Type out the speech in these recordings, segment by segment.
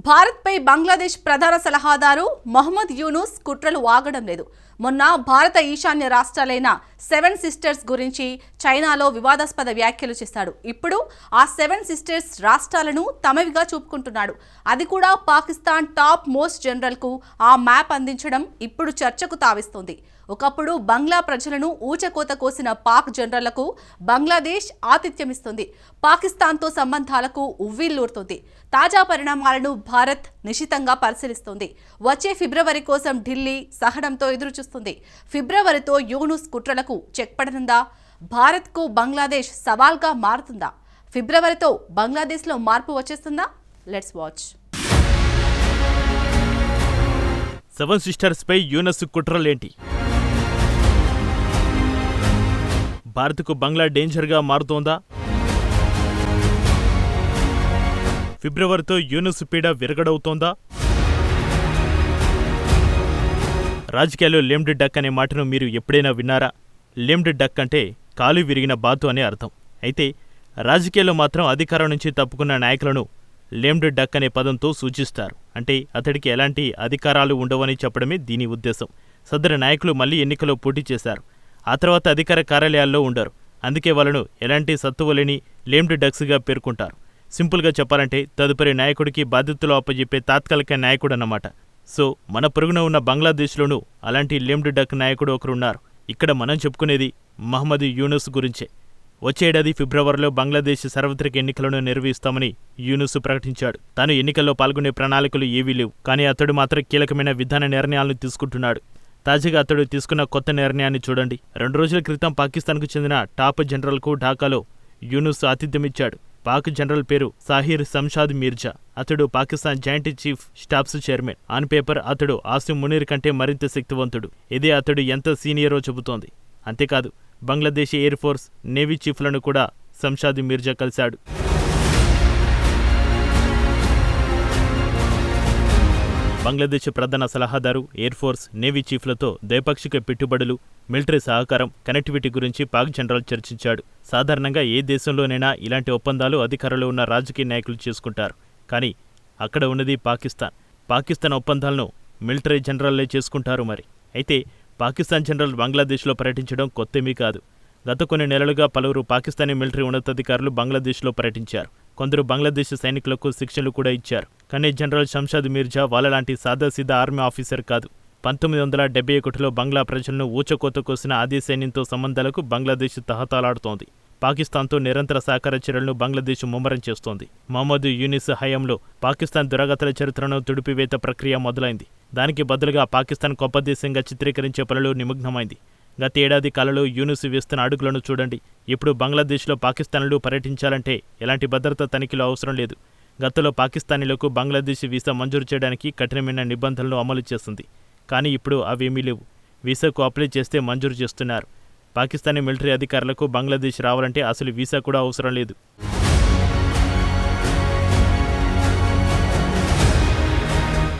భారత్పై బంగ్లాదేశ్ ప్రధాన సలహాదారు మహమ్మద్ యూనుస్ కుట్రలు ఆగడం లేదు. మొన్న భారత ఈశాన్య రాష్ట్రాలైన 7 సిస్టర్స్ గురించి చైనాలో వివాదాస్పద వ్యాఖ్యలు చేశాడు. ఇప్పుడు ఆ 7 సిస్టర్స్ రాష్ట్రాలను తమవిగా చూపుకుంటున్నాడు. అది కూడా పాకిస్తాన్ టాప్ మోస్ట్ జనరల్కు ఆ మ్యాప్ అందించడం ఇప్పుడు చర్చకు తావిస్తోంది. ఒకప్పుడు బంగ్లా ప్రజలను ఊచకోత కోసిన పాక్ జనరళ్లకు బంగ్లాదేశ్ ఆతిథ్యమిస్తుంది. పాకిస్తాన్తో సంబంధాలకు ఉవ్విల్లూరుతోంది. తాజా పరిణామాలను భారత్ నిశితంగా పరిశీలిస్తోంది. వచ్చే ఫిబ్రవరి కోసం ఢిల్లీ సహనంతో ఎదురుచూస్తుంది. ఫిబ్రవరితో యూనుస్ కుట్రలకు చెక్ పడనుందా? భారత్కు బంగ్లాదేశ్ సవాల్గా మారుతుందా? ఫిబ్రవరితో బంగ్లాదేశ్లో మార్పు వచ్చేస్తుందా? Let's watch. 7 సిస్టర్స్ పై యూనస్ కుట్రలేంటి? భారత్కు బంగ్లా డేంజర్గా మారుతోందా? ఫిబ్రవరితో యూనస్ పీడ విరగడవుతోందా? రాజకీయాల్లో లేమ్డ్ డక్ అనే మాటను మీరు ఎప్పుడైనా విన్నారా? లేమ్డ్ డక్ అంటే కాలు విరిగిన బాతు అనే అర్థం. అయితే రాజకీయాల్లో మాత్రం అధికారం నుంచి తప్పుకున్న నాయకులను లేమ్డ్ డక్ అనే పదంతో సూచిస్తారు. అంటే అతడికి ఎలాంటి అధికారాలు ఉండవని చెప్పడమే దీని ఉద్దేశం. సదరు నాయకులు మళ్లీ ఎన్నికల్లో పోటీ చేశారు. ఆ తర్వాత అధికార కార్యాలయాల్లో ఉండరు. అందుకే వాళ్ళను ఎలాంటి సత్తువ లేని లేమ్డ్ డక్స్గా పేర్కొంటారు. సింపుల్గా చెప్పాలంటే తదుపరి నాయకుడికి బాధ్యతలు అప్పజెప్పే తాత్కాలిక నాయకుడన్నమాట. సో మన పొరుగున ఉన్న బంగ్లాదేశ్లోనూ అలాంటి లేమ్డ్ డక్ నాయకుడు ఒకరున్నారు. ఇక్కడ మనం చెప్పుకునేది మహమ్మద్ యూనుస్ గురించే. వచ్చే ఏడాది ఫిబ్రవరిలో బంగ్లాదేశ్ సార్వత్రిక ఎన్నికలను నిర్వహిస్తామని యూనుస్ ప్రకటించాడు. తాను ఎన్నికల్లో పాల్గొనే ప్రణాళికలు ఏవీ లేవు. కానీ అతడు మాత్రం కీలకమైన విధాన నిర్ణయాలను తీసుకుంటున్నాడు. తాజాగా అతడు తీసుకున్న కొత్త నిర్ణయాన్ని చూడండి. 2 రోజుల క్రితం పాకిస్తాన్కు చెందిన టాప్ జనరల్కు ఢాకాలో యూనుస్ ఆతిథ్యమిచ్చాడు. పాక్ జనరల్ పేరు సాహిర్ శంషాద్ మీర్జా. అతడు Pakistan joint chief staffs chairman. On paper అతడు ఆసిమ్ మునీర్ కంటే మరింత శక్తివంతుడు. ఇదే అతడు ఎంత సీనియరో చెబుతోంది. అంతేకాదు బంగ్లాదేశ్ ఎయిర్ ఫోర్స్, నేవీ చీఫ్లను కూడా శంషాద్ మీర్జా కలిశాడు. బంగ్లాదేశ్ ప్రధాన సలహాదారు, ఎయిర్ ఫోర్స్, నేవీ చీఫ్లతో ద్వైపాక్షిక పెట్టుబడులు, మిలిటరీ సహకారం, కనెక్టివిటీ గురించి పాక్ జనరల్ చర్చించాడు. సాధారణంగా ఏ దేశంలోనైనా ఇలాంటి ఒప్పందాలు అధికారంలో ఉన్న రాజకీయ నాయకులు చేసుకుంటారు. కానీ అక్కడ ఉన్నది పాకిస్తాన్. పాకిస్తాన్ ఒప్పందాలను మిలిటరీ జనరల్లే చేసుకుంటారు. మరి అయితే పాకిస్తాన్ జనరల్ బంగ్లాదేశ్లో పర్యటించడం కొత్తేమీ కాదు. గత కొన్ని నెలలుగా పలువురు పాకిస్తానీ మిలిటరీ ఉన్నతాధికారులు బంగ్లాదేశ్లో పర్యటించారు. కొందరు బంగ్లాదేశ్ సైనికులకు శిక్షలు కూడా ఇచ్చారు. కానీ జనరల్ శంషాద్ మీర్జా వాళ్ళలాంటి సాదాసీదా ఆర్మీ ఆఫీసర్ కాదు. 1971లో బంగ్లా ప్రజలను ఊచకోత కోసిన ఆది సైన్యంతో సంబంధాలకు బంగ్లాదేశ్ తహతలాడుతోంది. పాకిస్తాన్తో నిరంతర సహకార చర్యలను బంగ్లాదేశ్ ముమ్మరం చేస్తోంది. మహమ్మద్ యూనిస్ హయాంలో పాకిస్తాన్ దురాగతాల చరిత్రను తుడిపివేత ప్రక్రియ మొదలైంది. దానికి బదులుగా పాకిస్తాన్ గొప్ప దేశంగా చిత్రీకరించే పనులు నిమగ్నమైంది. గత ఏడాది కాలంలో యూనుస్ వేస్తున్న అడుగులను చూడండి. ఇప్పుడు బంగ్లాదేశ్లో పాకిస్తాన్లు పర్యటించాలంటే ఎలాంటి భద్రతా తనిఖీలు అవసరం లేదు. గతంలో పాకిస్తానీలకు బంగ్లాదేశ్ వీసా మంజూరు చేయడానికి కఠినమైన నిబంధనలు అమలు చేస్తుంది. కానీ ఇప్పుడు అవేమీ లేవు. వీసాకు అప్లై చేస్తే మంజూరు చేస్తున్నారు. పాకిస్తానీ మిలిటరీ అధికారులకు బంగ్లాదేశ్ రావాలంటే అసలు వీసా కూడా అవసరం లేదు.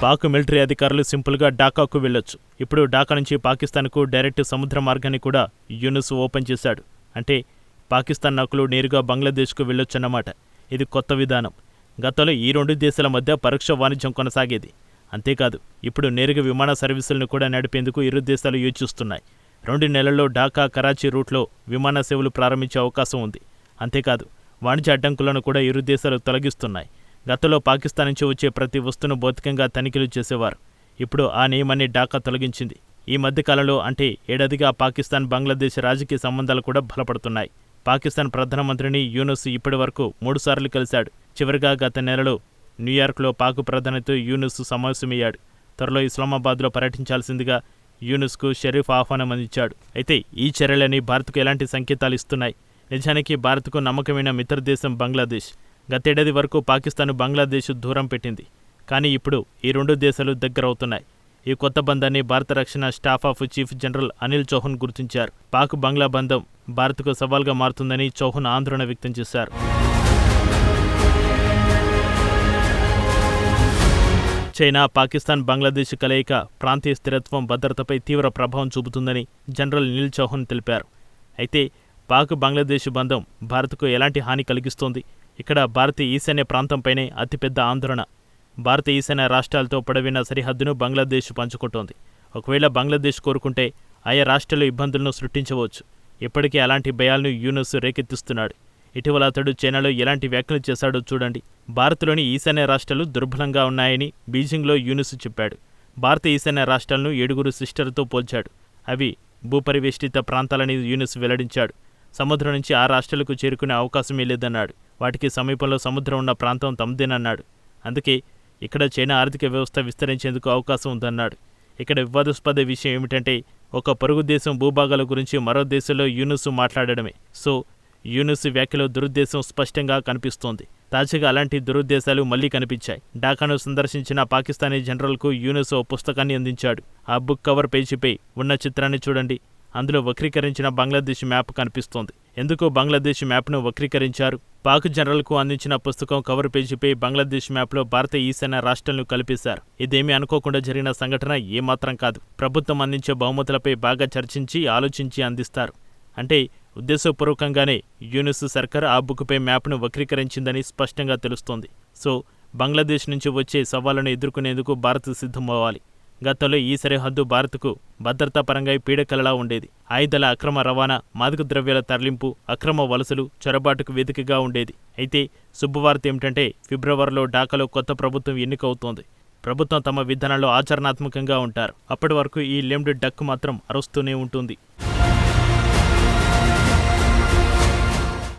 పాక్ మిలిటరీ అధికారులు సింపుల్గా ఢాకాకు వెళ్లొచ్చు. ఇప్పుడు ఢాకా నుంచి పాకిస్తాన్కు డైరెక్ట్ సముద్ర మార్గాన్ని కూడా యూనుస్ ఓపెన్ చేశాడు. అంటే పాకిస్తాన్ నౌకలు నేరుగా బంగ్లాదేశ్కు వెళ్లొచ్చన్నమాట. ఇది కొత్త విధానం. గతంలో ఈ 2 దేశాల మధ్య పరోక్ష వాణిజ్యం కొనసాగేది. అంతేకాదు ఇప్పుడు నేరుగా విమాన సర్వీసులను కూడా నడిపేందుకు ఇరు దేశాలు యోచిస్తున్నాయి. 2 నెలల్లో ఢాకా, కరాచీ రూట్లో విమాన సేవలు ప్రారంభించే అవకాశం ఉంది. అంతేకాదు వాణిజ్య అడ్డంకులను కూడా ఇరు దేశాలు తొలగిస్తున్నాయి. గతంలో పాకిస్తాన్ నుంచి వచ్చే ప్రతి వస్తువును భౌతికంగా తనిఖీలు చేసేవారు. ఇప్పుడు ఆ నియమాన్ని ఢాకా తొలగించింది. ఈ మధ్యకాలంలో అంటే ఏడాదిగా పాకిస్తాన్, బంగ్లాదేశ్ రాజకీయ సంబంధాలు కూడా బలపడుతున్నాయి. పాకిస్తాన్ ప్రధానమంత్రిని యూనుస్ ఇప్పటి వరకు 3 సార్లు కలిశాడు. చివరిగా గత నెలలో న్యూయార్క్లో పాక్ ప్రధానితో యూనుస్ సమావేశమయ్యాడు. త్వరలో ఇస్లామాబాద్లో పర్యటించాల్సిందిగా యూనుస్కు షరీఫ్ ఆహ్వానం అందించాడు. అయితే ఈ చర్యలని భారత్కు ఎలాంటి సంకేతాలు ఇస్తున్నాయి? నిజానికి భారత్కు నమ్మకమైన మిత్రదేశం బంగ్లాదేశ్. గతేడాది వరకు పాకిస్తాన్ బంగ్లాదేశ్ దూరం పెట్టింది. కానీ ఇప్పుడు ఈ 2 దేశాలు దగ్గరవుతున్నాయి. ఈ కొత్త బంధాన్ని భారత రక్షణ staff of chief general Anil Chauhan గుర్తించారు. పాక్ బంగ్లా బంధం భారత్కు సవాల్గా మారుతుందని చౌహాన్ ఆందోళన వ్యక్తం చేశారు. చైనా, పాకిస్తాన్, బంగ్లాదేశ్ కలయిక ప్రాంతీయ స్థిరత్వం, భద్రతపై తీవ్ర ప్రభావం చూపుతుందని జనరల్ అనిల్ చౌహాన్ తెలిపారు. అయితే పాక్ బంగ్లాదేశ్ బంధం భారత్కు ఎలాంటి హాని కలిగిస్తోంది? ఇక్కడ భారతీయ ఈశాన్య ప్రాంతంపైనే అతిపెద్ద ఆందోళన. భారత ఈశాన్య రాష్ట్రాలతో పొడవిన సరిహద్దును బంగ్లాదేశ్ పంచుకుంటోంది. ఒకవేళ బంగ్లాదేశ్ కోరుకుంటే ఆయా రాష్ట్రాలు ఇబ్బందులను సృష్టించవచ్చు. ఇప్పటికే అలాంటి భయాలను యూనుస్ రేకెత్తిస్తున్నాడు. ఇటీవల అతడు చైనాలో ఎలాంటి వ్యాఖ్యలు చేశాడో చూడండి. భారత్లోని ఈశాన్య రాష్ట్రాలు దుర్బలంగా ఉన్నాయని బీజింగ్లో యూనుస్ చెప్పాడు. భారత ఈశాన్య రాష్ట్రాలను 7 సిస్టర్తో పోల్చాడు. అవి భూపరివేష్టిత ప్రాంతాలని యూనుస్ వెల్లడించాడు. సముద్రం నుంచి ఆ రాష్ట్రాలకు చేరుకునే అవకాశమే లేదన్నాడు. వాటికి సమీపంలో సముద్రం ఉన్న ప్రాంతం తమదేనన్నాడు. అందుకే ఇక్కడ చైనా ఆర్థిక వ్యవస్థ విస్తరించేందుకు అవకాశం ఉందన్నాడు. ఇక్కడ వివాదాస్పద విషయం ఏమిటంటే ఒక పొరుగు దేశం భూభాగాల గురించి మరో దేశంలో యూనుస్ మాట్లాడడమే. సో యూనుస్ వ్యాఖ్యలో దురుద్దేశం స్పష్టంగా కనిపిస్తోంది. తాజాగా అలాంటి దురుద్దేశాలు మళ్లీ కనిపించాయి. ఢాకాను సందర్శించిన పాకిస్తానీ జనరల్కు యూనుస్ ఓ పుస్తకాన్ని అందించాడు. ఆ బుక్ కవర్ పేజీపై ఉన్న చిత్రాన్ని చూడండి. అందులో వక్రీకరించిన బంగ్లాదేశ్ మ్యాప్ కనిపిస్తోంది. ఎందుకు బంగ్లాదేశ్ మ్యాప్ను వక్రీకరించారు? పాక్ జనరల్కు అందించిన పుస్తకం కవర్ పేజీపై బంగ్లాదేశ్ మ్యాప్లో భారత ఈశాన్య రాష్ట్రాలను కలిపేశారు. ఇదేమీ అనుకోకుండా జరిగిన సంఘటన ఏమాత్రం కాదు. ప్రభుత్వం అందించే బహుమతులపై బాగా చర్చించి ఆలోచించి అందిస్తారు. అంటే ఉద్దేశపూర్వకంగానే యూనుస్ సర్కార్ ఆ బుక్పై మ్యాప్ను వక్రీకరించిందని స్పష్టంగా తెలుస్తోంది. సో బంగ్లాదేశ్ నుంచి వచ్చే సవాళ్లను ఎదుర్కొనేందుకు భారత్ సిద్ధమవ్వాలి. గతంలో ఈ సరిహద్దు భారత్కు భద్రతా పరంగా పీడకలలా ఉండేది. ఆయుధాల అక్రమ రవాణా, మాదక ద్రవ్యాల తరలింపు, అక్రమ వలసలు, చొరబాటుకు వేదికగా ఉండేది. అయితే శుభవార్త ఏమిటంటే ఫిబ్రవరిలో ఢాకాలో కొత్త ప్రభుత్వం ఎన్నికవుతోంది. ప్రభుత్వం తమ విధానాల్లో ఆచరణాత్మకంగా ఉంటారు. అప్పటి వరకు ఈ లెమ్డ్ డక్ మాత్రం అరుస్తూనే ఉంటుంది.